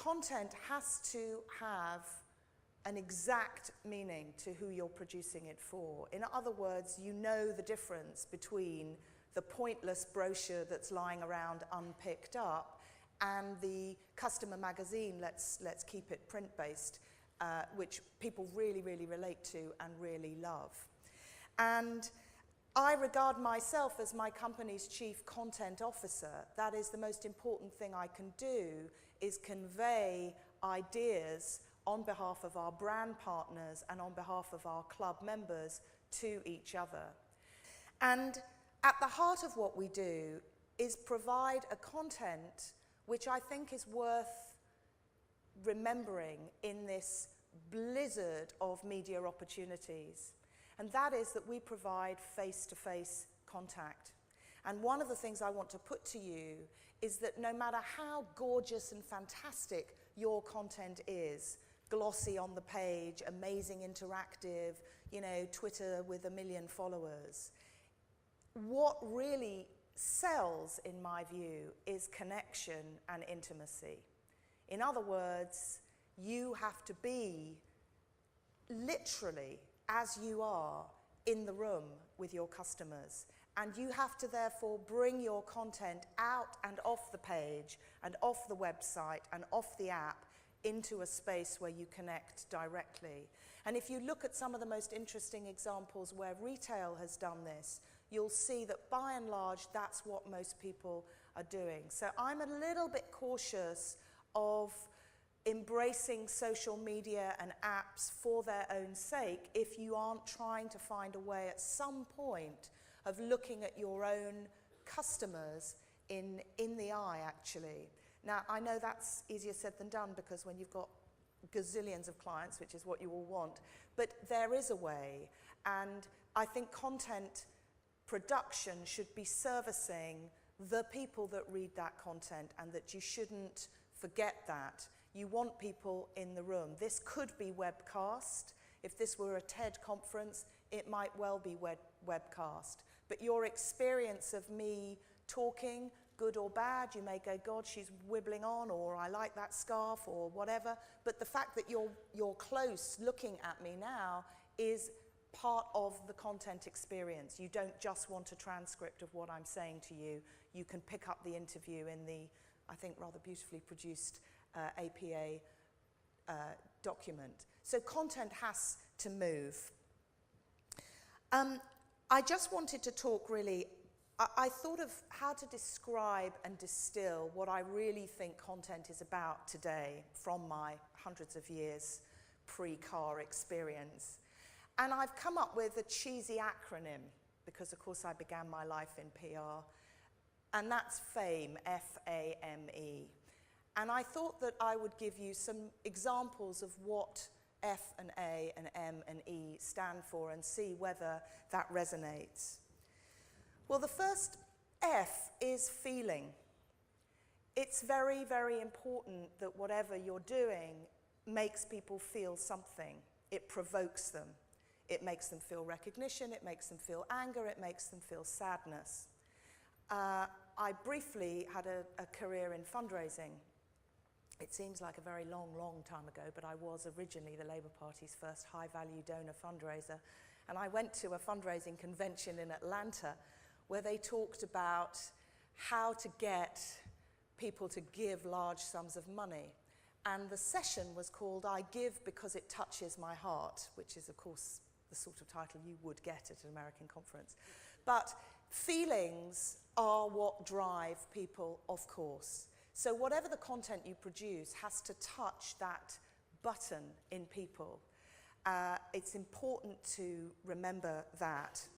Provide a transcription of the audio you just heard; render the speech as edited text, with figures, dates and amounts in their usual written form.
content has to have an exact meaning to who you're producing it for. In other words, you know the difference between the pointless brochure that's lying around unpicked up and the customer magazine, let's keep it print-based, which people really, really relate to and really love. And I regard myself as my company's chief content officer. That is the most important thing I can do, is convey ideas on behalf of our brand partners and on behalf of our club members to each other. And at the heart of what we do is provide a content which I think is worth remembering in this blizzard of media opportunities. And that is that we provide face-to-face contact. And one of the things I want to put to you is that no matter how gorgeous and fantastic your content is, glossy on the page, amazing interactive, you know, Twitter with 1 million followers, what really sells, in my view, is connection and intimacy. In other words, you have to be literally, as you are, in the room with your customers. And you have to therefore bring your content out and off the page and off the website and off the app into a space where you connect directly. And if you look at some of the most interesting examples where retail has done this, you'll see that by and large, that's what most people are doing. So I'm a little bit cautious of embracing social media and apps for their own sake if you aren't trying to find a way at some point of looking at your own customers in the eye, actually. Now, I know that's easier said than done because when you've got gazillions of clients, which is what you all want, but there is a way, and I think content production should be servicing the people that read that content, and that you shouldn't forget that. You want people in the room. This could be webcast. If this were a TED conference, it might well be webcast. But your experience of me talking, good or bad, you may go, God, she's wibbling on, or I like that scarf, or whatever. But the fact that you're close looking at me now is part of the content experience. You don't just want a transcript of what I'm saying to you. You can pick up the interview in the, I think, rather beautifully produced APA document. So content has to move. I just wanted to talk really, I thought of how to describe and distill what I really think content is about today from my hundreds of years pre-car experience. And I've come up with a cheesy acronym because, of course, I began my life in PR, and that's FAME, F-A-M-E. And I thought that I would give you some examples of what F and A and M and E stand for and see whether that resonates. Well, the first F is feeling. It's very, very important that whatever you're doing makes people feel something. It provokes them. It makes them feel recognition, it makes them feel anger, it makes them feel sadness. I briefly had a career in fundraising. It seems like a very long, long time ago, but I was originally the Labour Party's first high-value donor fundraiser. And I went to a fundraising convention in Atlanta where they talked about how to get people to give large sums of money. And the session was called I Give Because It Touches My Heart, which is, of course, the sort of title you would get at an American conference. But feelings are what drive people, of course. So whatever the content you produce has to touch that button in people. It's important to remember that.